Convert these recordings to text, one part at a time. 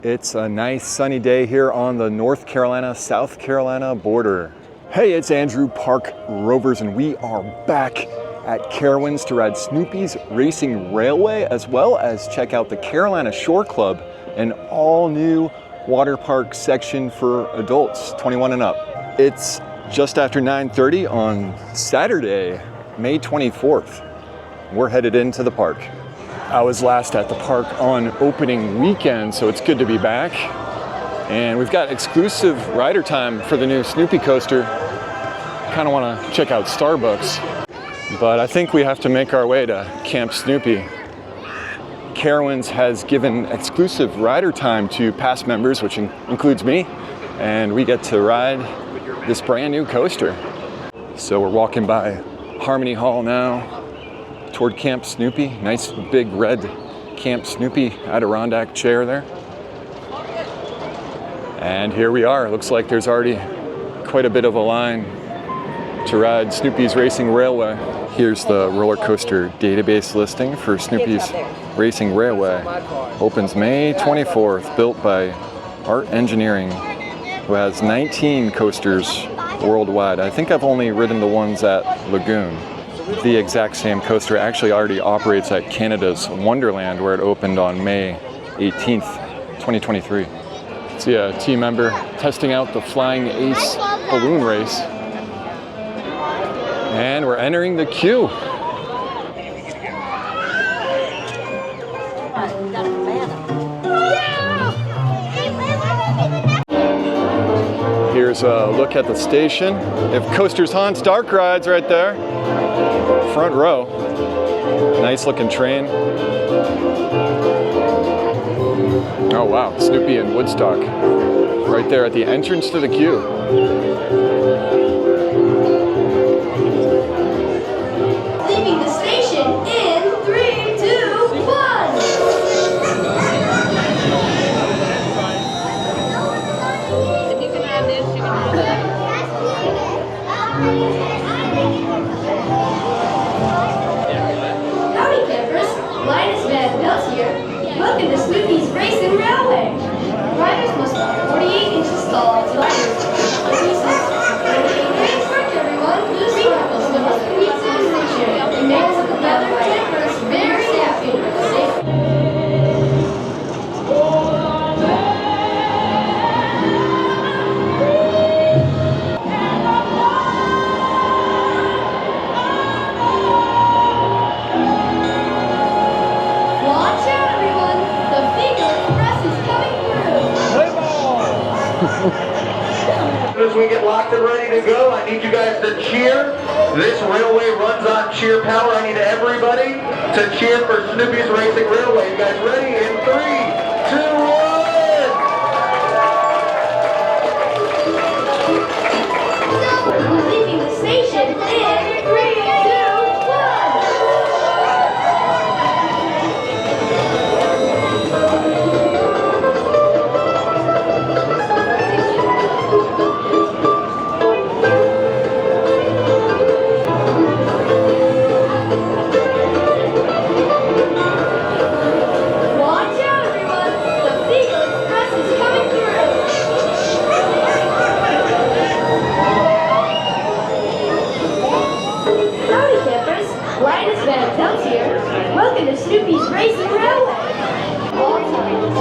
It's a nice sunny day here on the North Carolina-South Carolina border. Hey, it's Andrew, Park Rovers, and we are back at Carowinds to ride Snoopy's Racing Railway, as well as check out the Carolina Shore Club, an all-new water park section for adults 21 and up. It's just after 9:30 on Saturday, May 24th. We're headed into the park. I was last at the park on opening weekend, so it's good to be back. And we've got exclusive rider time for the new Snoopy coaster. Kind of want to check out Starbucks, but I think we have to make our way to Camp Snoopy. Carowinds has given exclusive rider time to past members, which includes me, and we get to ride this brand new coaster. So we're walking by Harmony Hall now, toward Camp Snoopy. Nice big red Camp Snoopy Adirondack chair there. And here we are. Looks like there's already quite a bit of a line to ride Snoopy's Racing Railway. Here's the roller coaster database listing for Snoopy's Racing Railway. Opens May 24th, built by Art Engineering, who has 19 coasters worldwide. I think I've only ridden the ones at Lagoon. The exact same coaster actually already operates at Canada's Wonderland, where it opened on May 18th, 2023. See a team member testing out the Flying Ace balloon race. And we're entering the queue. Here's a look at the station. They have Coasters, Haunts, Dark Rides right there. Front row. Nice looking train. Oh wow, Snoopy and Woodstock. Right there at the entrance to the queue. Leaving the station in 3, 2, 1. If you can have this, you can have that. Howdy campers, Linus Van Pelt here. Welcome to Snoopy's Racing Railway. Riders must walk 48 inches tall to riders. Great work everyone. Three couples with us pizza and sushi. It makes the other campers very happy with the safe. As we get locked and ready to go, I need you guys to cheer. This railway runs on cheer power. I need everybody to cheer for Snoopy's Racing Railway. You guys ready? In 3, 2, 1. Leaving the station in 3, 2, 1.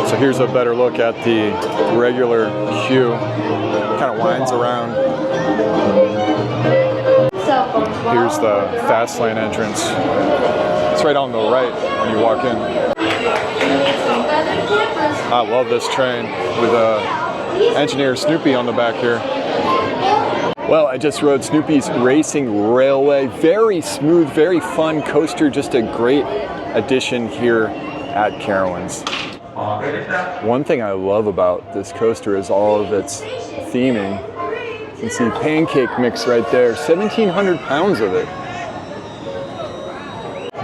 So here's a better look at the regular queue. Kind of winds around. Here's the fast lane entrance. It's right on the right when you walk in. I love this train with engineer Snoopy on the back here. Well, I just rode Snoopy's Racing Railway. Very smooth, very fun coaster. Just a great addition here at Carowinds. One thing I love about this coaster is all of its theming. You can see pancake mix right there, 1,700 pounds of it.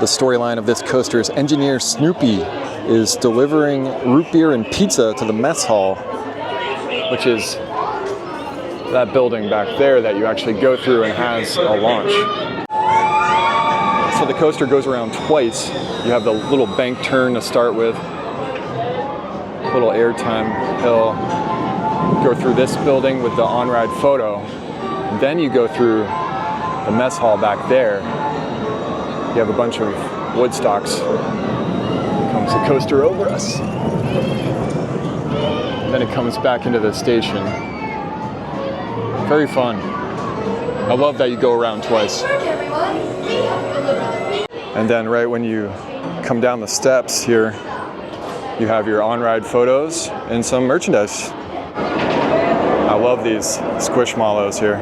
The storyline of this coaster is engineer Snoopy is delivering root beer and pizza to the mess hall, which is that building back there that you actually go through and has a launch. So the coaster goes around twice. You have the little bank turn to start with. little airtime hill. Go through this building with the on-ride photo. And then you go through the mess hall back there. You have a bunch of Woodstocks. Comes the coaster over us. Then it comes back into the station. Very fun. I love that you go around twice. And then right when you come down the steps here, you have your on-ride photos and some merchandise. I love these Squishmallows here.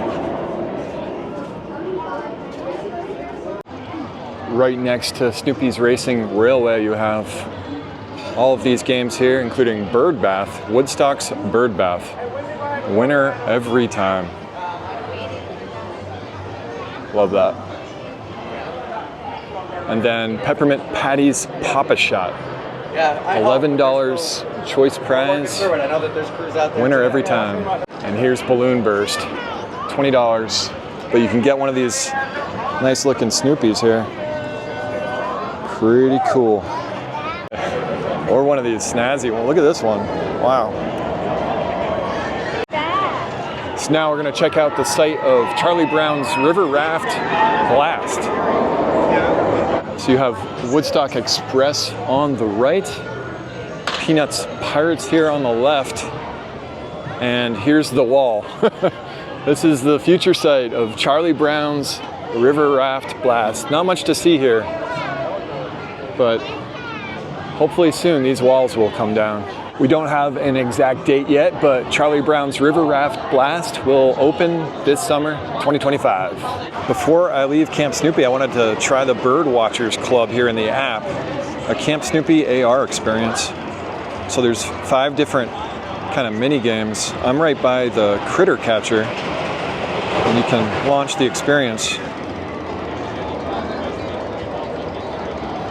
Right next to Snoopy's Racing Railway, you have all of these games here, including Bird Bath, Woodstock's Bird Bath. Winner every time. Love that. And then Peppermint Patty's Pop-A-Shot. $11 choice prize. Winner every time. And here's Balloon Burst. $20. But you can get one of these nice looking Snoopies here. Pretty cool. Or one of these snazzy ones. Look at this one. Wow. So now we're going to check out the site of Charlie Brown's River Raft Blast. So you have Woodstock Express on the right, Peanuts Pirates here on the left, and here's the wall. This is the future site of Charlie Brown's River Raft Blast. Not much to see here, but hopefully soon these walls will come down. We don't have an exact date yet, but Charlie Brown's River Raft Blast will open this summer, 2025. Before I leave Camp Snoopy, I wanted to try the Bird Watchers Club here in the app, a Camp Snoopy AR experience. So there's 5 different kind of mini games. I'm right by the critter catcher, and you can launch the experience.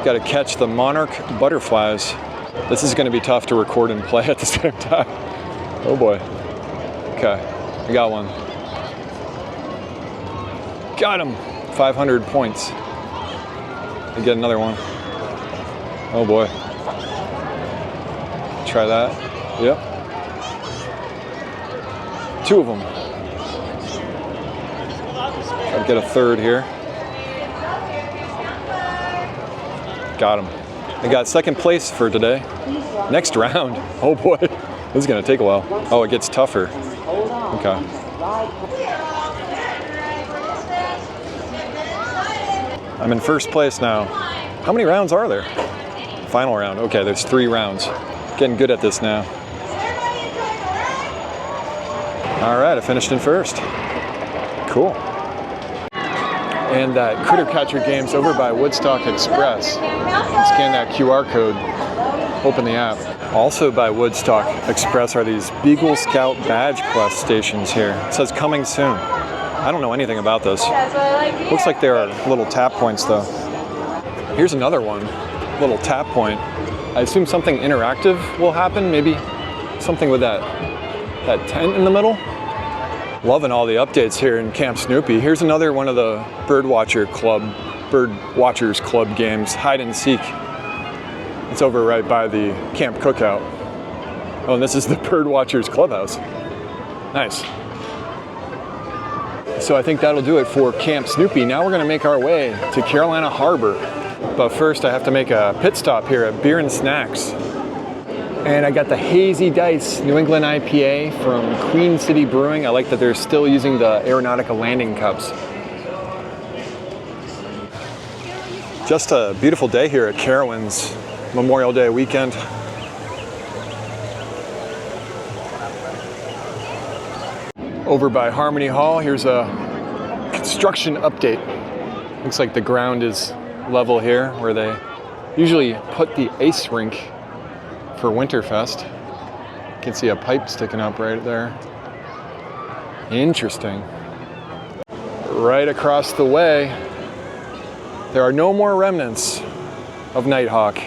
Got to catch the monarch butterflies. This is going to be tough to record and play at the same time. Oh boy. Okay, I got one. Got him. 500 points. I get another one. Oh boy. Try that. Yep. 2 of them. Try to get a third here. Got him. I got second place for today. Next round. Oh boy, this is gonna take a while. Oh, it gets tougher. Okay. I'm in first place now. How many rounds are there? Final round. Okay, there's 3 rounds. Getting good at this now. All right, I finished in first. Cool. And that critter catcher game's over by Woodstock Express. Scan that QR code, open the app. Also by Woodstock Express are these Beagle Scout badge quest stations here. It says coming soon. I don't know anything about this. Looks like there are little tap points though. Here's another one, little tap point. I assume something interactive will happen, maybe something with that tent in the middle. Loving all the updates here in Camp Snoopy. Here's another one of the Bird Watchers Club games, hide and seek. It's over right by the Camp Cookout. Oh, and this is the Bird Watchers Clubhouse. Nice. So I think that'll do it for Camp Snoopy. Now we're gonna make our way to Carolina Harbor. But first I have to make a pit stop here at Beer and Snacks. And I got the Hazy Dice New England IPA from Queen City Brewing. I like that they're still using the Aeronautica landing cups. Just a beautiful day here at Carowinds, Memorial Day weekend. Over by Harmony Hall, here's a construction update. Looks like the ground is level here where they usually put the ice rink for Winterfest. You can see a pipe sticking up right there. Interesting. Right across the way, there are no more remnants of Nighthawk.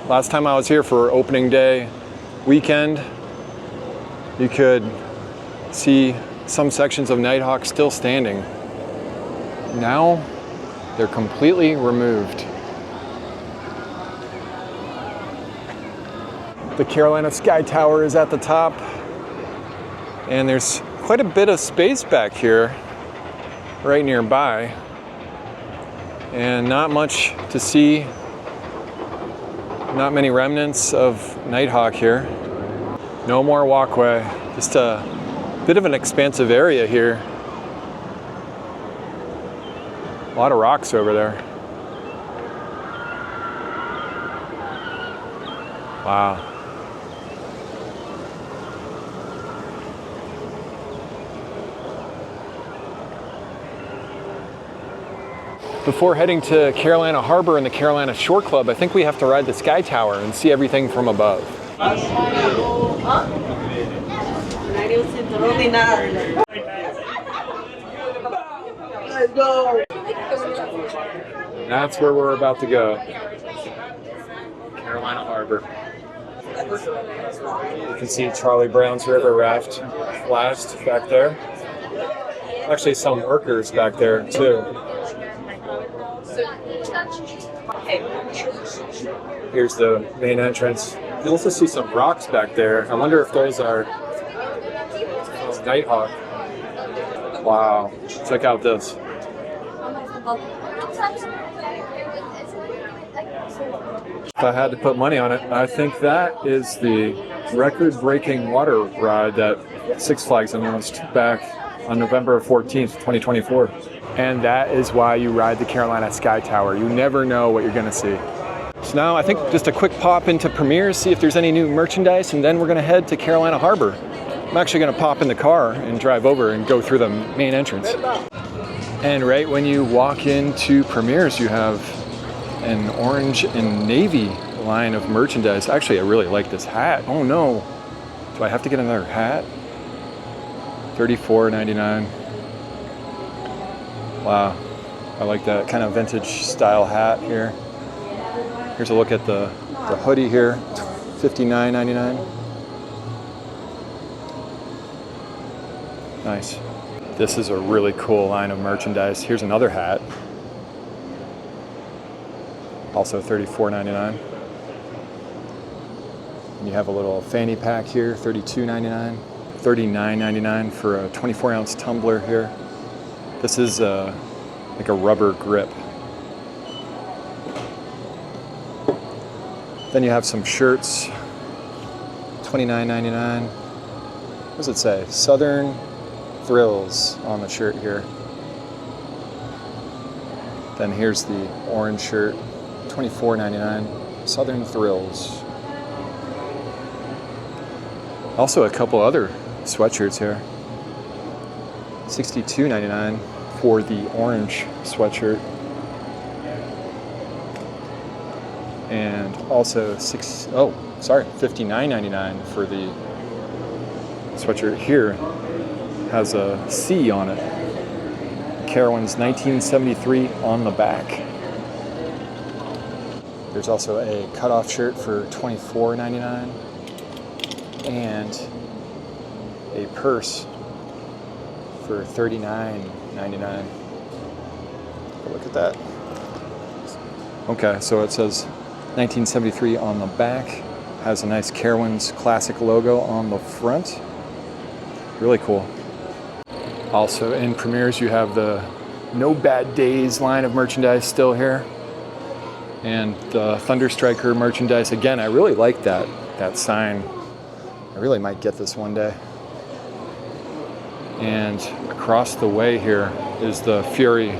Last time I was here for opening day weekend, you could see some sections of Nighthawk still standing. Now, they're completely removed. The Carolina Skytower is at the top. And there's quite a bit of space back here, right nearby. And not much to see. Not many remnants of Nighthawk here. No more walkway. Just a bit of an expansive area here. A lot of rocks over there. Wow. Before heading to Carolina Harbor and the Carolina Shore Club, I think we have to ride the Skytower and see everything from above. Let's go. That's where we're about to go. Carolina Harbor. You can see Charlie Brown's River Raft flashed back there. Actually, some workers back there too. Here's the main entrance. You also see some rocks back there. I wonder if those are Nighthawk. Wow, check out this. If I had to put money on it, I think that is the record-breaking water ride that Six Flags announced back on November 14th, 2024. And that is why you ride the Carolina Skytower. You never know what you're gonna see. So now I think just a quick pop into Premier's, see if there's any new merchandise, and then we're gonna head to Carolina Harbor. I'm actually gonna pop in the car and drive over and go through the main entrance. And right when you walk into Premier's, you have an orange and navy line of merchandise. Actually, I really like this hat. Oh no, do I have to get another hat? $34.99. Wow, I like that kind of vintage style hat here. Here's a look at the hoodie here, $59.99. Nice. This is a really cool line of merchandise. Here's another hat. Also $34.99. And you have a little fanny pack here, $32.99. $39.99 for a 24-ounce tumbler here. This is like a rubber grip. Then you have some shirts, $29.99. What does it say? Southern Thrills on the shirt here. Then here's the orange shirt, $24.99. Southern Thrills. Also a couple other sweatshirts here. $62.99 for the orange sweatshirt. And also $59.99 for the sweatshirt here. Has a C on it. Carowinds 1973 on the back. There's also a cutoff shirt for $24.99 and a purse for $39.99. Look at that. Okay, so it says 1973 on the back. Has a nice Carowinds classic logo on the front. Really cool. Also in Premier's, you have the No Bad Days line of merchandise still here. And the Thunder Striker merchandise. Again, I really like that sign. I really might get this one day. And across the way here is the Fury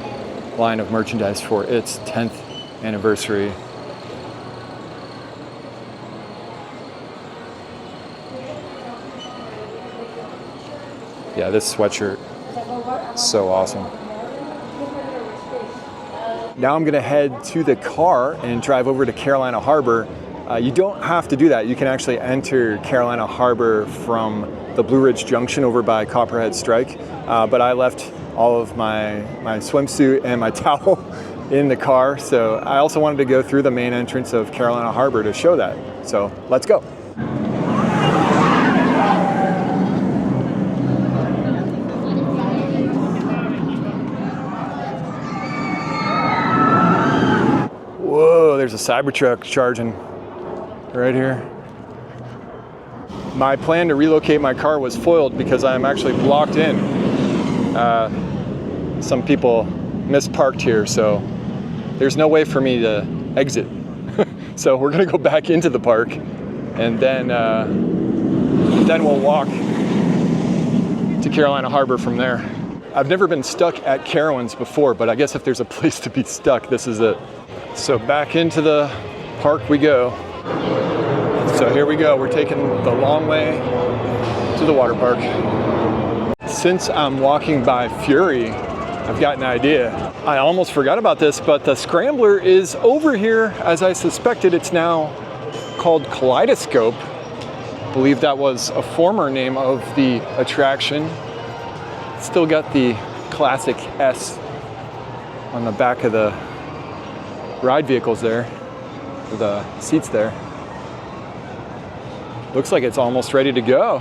line of merchandise for its 10th anniversary. Yeah, this sweatshirt is so awesome. Now I'm gonna head to the car and drive over to Carolina Harbor. You don't have to do that. You can actually enter Carolina Harbor from the Blue Ridge Junction over by Copperhead Strike. But I left all of my swimsuit and my towel in the car. So I also wanted to go through the main entrance of Carolina Harbor to show that. So let's go. Whoa, there's a Cybertruck charging right here. My plan to relocate my car was foiled because I'm actually blocked in. Some people misparked here, so there's no way for me to exit. So we're gonna go back into the park, and then we'll walk to Carolina Harbor from there. I've never been stuck at Carowinds before, but I guess if there's a place to be stuck, this is it. So back into the park we go. So here we go, we're taking the long way to the water park. Since I'm walking by Fury, I've got an idea. I almost forgot about this, but the Scrambler is over here. As I suspected, it's now called Kaleidoscope. I believe that was a former name of the attraction. Still got the classic S on the back of the ride vehicles there, or the seats there. Looks like it's almost ready to go.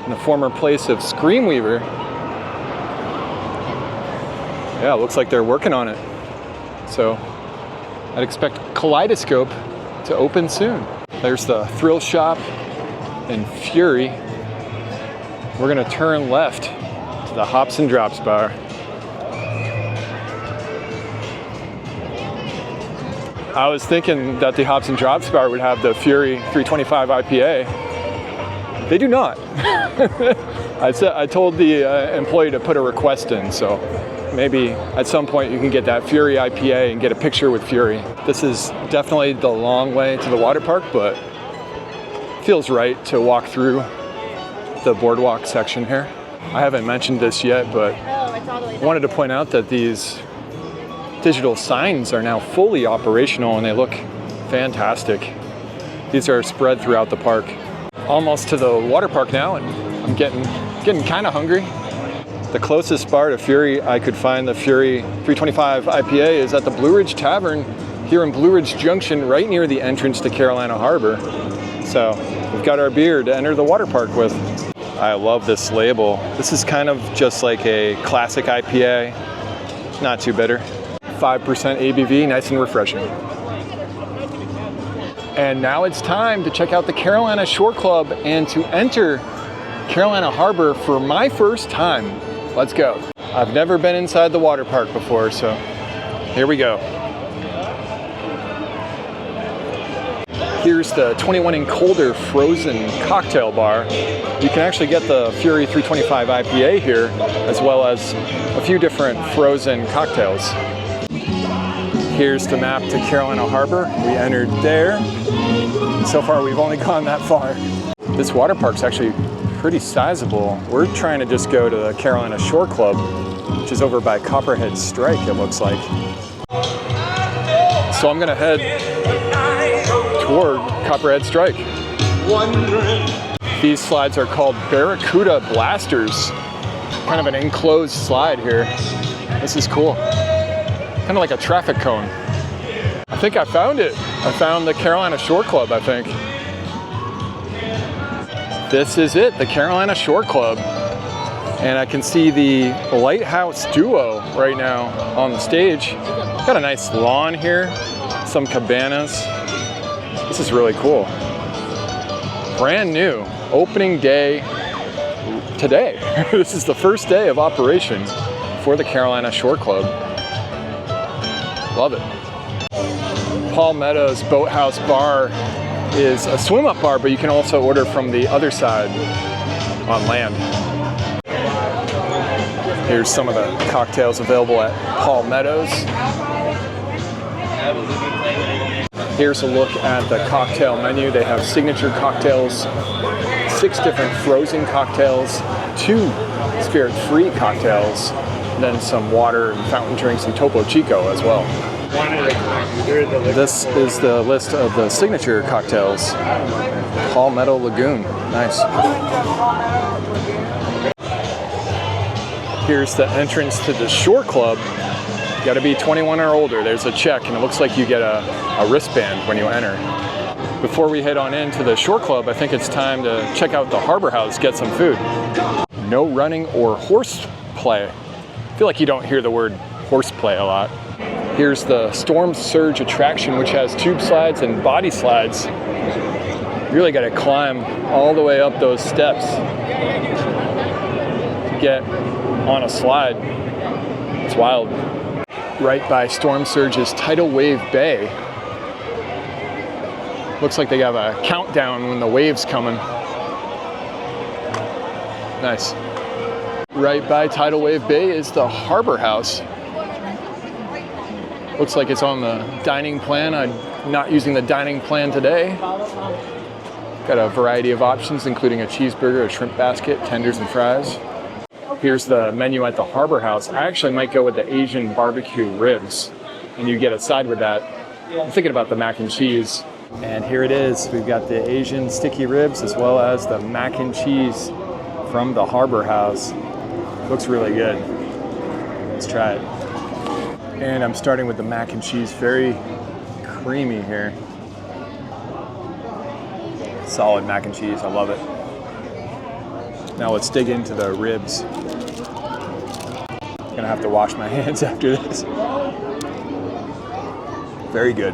In the former place of Screamweaver. Yeah, it looks like they're working on it. So I'd expect Kaleidoscope to open soon. There's the Thrill Shop and Fury. We're gonna turn left to the Hops and Drops bar. I was thinking that the Hops and Drops bar would have the Fury 325 IPA. They do not. I told the employee to put a request in, so maybe at some point you can get that Fury IPA and get a picture with Fury. This is definitely the long way to the water park, but it feels right to walk through the boardwalk section here. I haven't mentioned this yet, but I wanted to point out that these digital signs are now fully operational and they look fantastic. These are spread throughout the park. Almost to the water park now, and I'm getting kind of hungry. The closest bar to Fury I could find the Fury 325 IPA is at the Blue Ridge Tavern here in Blue Ridge Junction, right near the entrance to Carolina Harbor. So we've got our beer to enter the water park with. I love this label. This is kind of just like a classic IPA. Not too bitter. 5% ABV, nice and refreshing. And now it's time to check out the Carolina Shore Club and to enter Carolina Harbor for my first time. Let's go. I've never been inside the water park before, so here we go. Here's the 21 and colder frozen cocktail bar. You can actually get the Fury 325 IPA here, as well as a few different frozen cocktails. Here's the map to Carolina Harbor. We entered there. So far, we've only gone that far. This water park's actually pretty sizable. We're trying to just go to the Carolina Shore Club, which is over by Copperhead Strike, it looks like. So I'm gonna head toward Copperhead Strike. These slides are called Barracuda Blasters. Kind of an enclosed slide here. This is cool. Kind of like a traffic cone. I think I found it. I found the Carolina Shore Club, I think. This is it, the Carolina Shore Club. And I can see the Lighthouse Duo right now on the stage. Got a nice lawn here, some cabanas. This is really cool. Brand new, opening day today. This is the first day of operation for the Carolina Shore Club. Love it. Palmetto's Boathouse Bar is a swim-up bar, but you can also order from the other side on land. Here's some of the cocktails available at Palmetto's. Here's a look at the cocktail menu. They have signature cocktails, 6 different frozen cocktails, 2 spirit-free cocktails, then some water and fountain drinks and Topo Chico as well. This is the list of the signature cocktails. Palmetto Lagoon, nice. Here's the entrance to the Shore Club. You gotta be 21 or older. There's a check, and it looks like you get a wristband when you enter. Before we head on into the Shore Club, I think it's time to check out the Harbor House, get some food. No running or horse play. I feel like you don't hear the word horseplay a lot. Here's the Storm Surge attraction, which has tube slides and body slides. really got to climb all the way up those steps to get on a slide. It's wild. Right by Storm Surge's Tidal Wave Bay. Looks like they have a countdown when the wave's coming. Nice. Right by Tidal Wave Bay is the Harbor House. Looks like it's on the dining plan. I'm not using the dining plan today. Got a variety of options, including a cheeseburger, a shrimp basket, tenders and fries. Here's the menu at the Harbor House. I actually might go with the Asian barbecue ribs, and you get a side with that. I'm thinking about the mac and cheese. And here it is. We've got the Asian sticky ribs as well as the mac and cheese from the Harbor House. Looks really good. Let's try it. And I'm starting with the mac and cheese, very creamy here. Solid mac and cheese, I love it. Now let's dig into the ribs. Gonna have to wash my hands after this. Very good.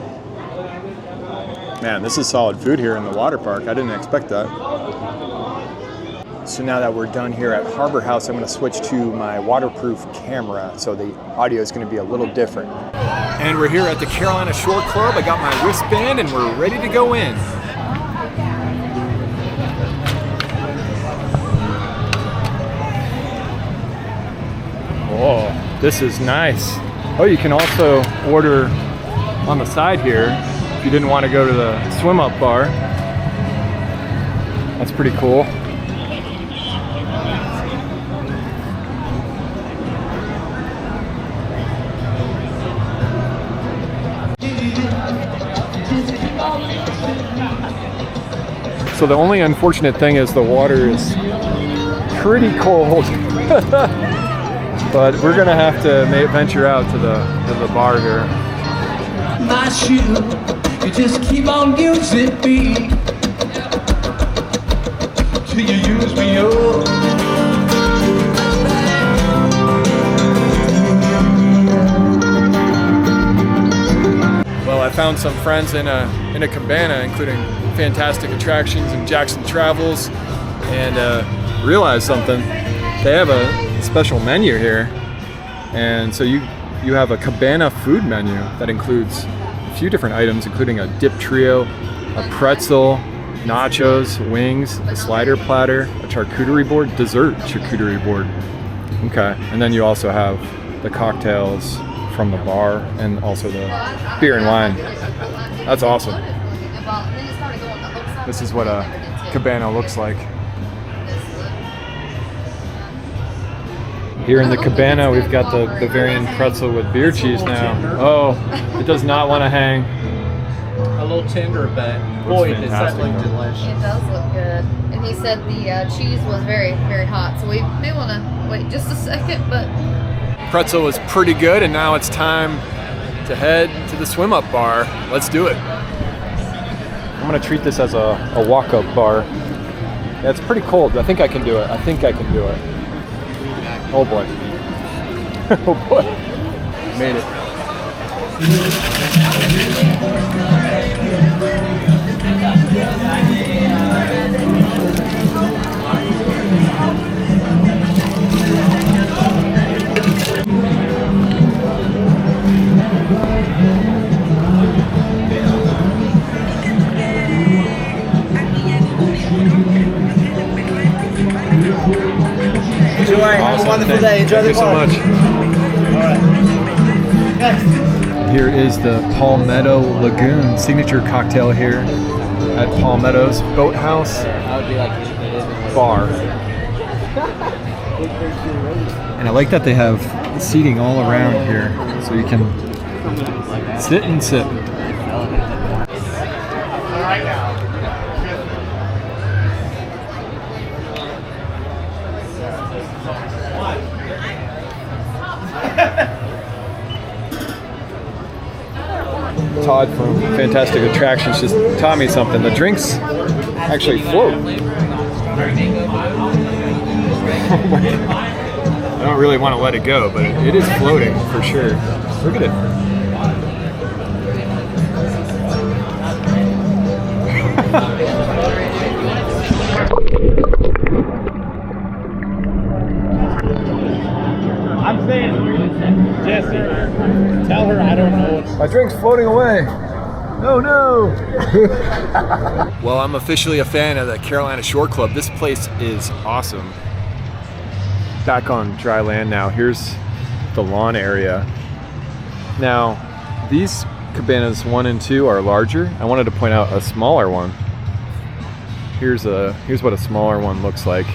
Man, this is solid food here in the water park. I didn't expect that. So now that we're done here at Harbor House, I'm gonna switch to my waterproof camera, so the audio is gonna be a little different. And we're here at the Carolina Shore Club. I got my wristband and we're ready to go in. Oh, this is nice. Oh, you can also order on the side here if you didn't want to go to the swim up bar. That's pretty cool. So the only unfortunate thing is the water is pretty cold. But we're gonna have to venture out to the bar here. My shoe, you just keep on using me till you use me up. Well, I found some friends in a cabana, including Fantastic Attractions and Jackson Travels, and realized something. They have a special menu here, and so you have a cabana food menu that includes a few different items, including a dip trio, a pretzel, nachos, wings, a slider platter, a charcuterie board, dessert charcuterie board. Okay, and then you also have the cocktails from the bar and also the beer and wine. That's awesome. This is what a cabana looks like. Here in the cabana, we've got the Bavarian pretzel with beer cheese now. Oh, it does not want to hang. A little tender, but boy, does that look delicious. It does look good. And he said the cheese was very, very hot, so we may want to wait just a second, but... Pretzel was pretty good, and now it's time to head to the swim up bar. Let's do it. I'm gonna treat this as a walk-up bar. Yeah, it's pretty cold. I think I can do it. Oh boy. Oh boy. Made it. Enjoy. Have a wonderful day. Enjoy the park. Thank you so much. Here is the Palmetto Lagoon signature cocktail here at Palmetto's Boathouse Bar. And I like that they have seating all around here, so you can sit and sip. Todd from Fantastic Attractions just taught me something. The drinks actually float. I don't really want to let it go, but it is floating for sure. Look at it. drink's floating away. Oh no! Well, I'm officially a fan of the Carolina Shore Club. This place is awesome. Back on dry land now. Here's the lawn area. Now, these cabanas 1 and 2 are larger. I wanted to point out a smaller one. Here's what a smaller one looks like.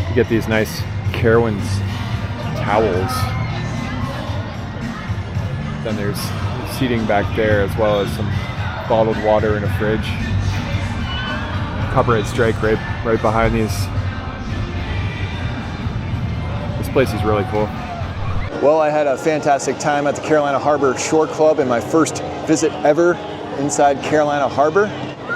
You get these nice Carowinds towels. Then there's seating back there, as well as some bottled water in a fridge. Copperhead Strike right behind these. This place is really cool. Well, I had a fantastic time at the Carolina Harbor Shore Club in my first visit ever inside Carolina Harbor.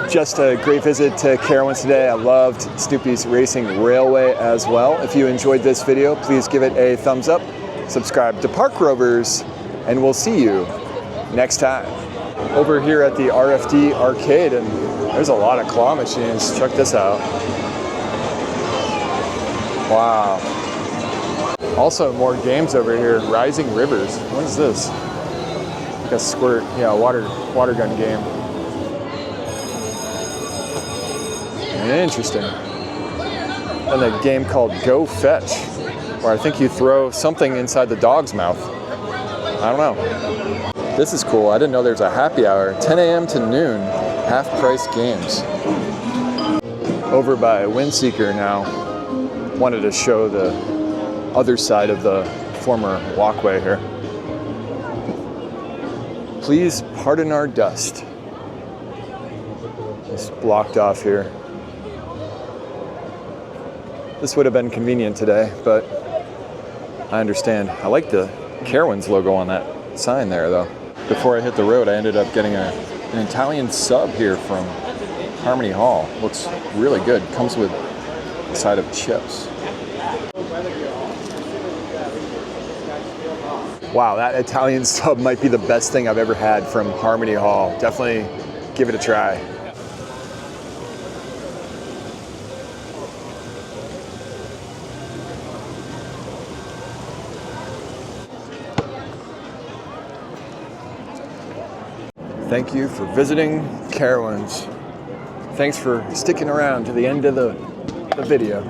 Just a great visit to Carowinds today. I loved Snoopy's Racing Railway as well. If you enjoyed this video, please give it a thumbs up, subscribe to Park Rovers, and we'll see you next time. Over here at the RFD arcade, and there's a lot of claw machines. Check this out. Wow. Also more games over here. Rising Rivers. What is this? Like a squirt, yeah, water gun game. Interesting. And a game called Go Fetch, where I think you throw something inside the dog's mouth. I don't know. This is cool. I didn't know there's a happy hour. 10 a.m. to noon, half-price games. Over by Windseeker now. Wanted to show the other side of the former walkway here. Please pardon our dust. It's blocked off here. This would have been convenient today, but I understand. I like the Carowinds logo on that sign there, though. Before I hit the road, I ended up getting an Italian sub here from Harmony Hall. Looks really good. Comes with a side of chips. Wow, that Italian sub might be the best thing I've ever had from Harmony Hall. Definitely give it a try. Thank you for visiting Carowinds. Thanks for sticking around to the end of the video.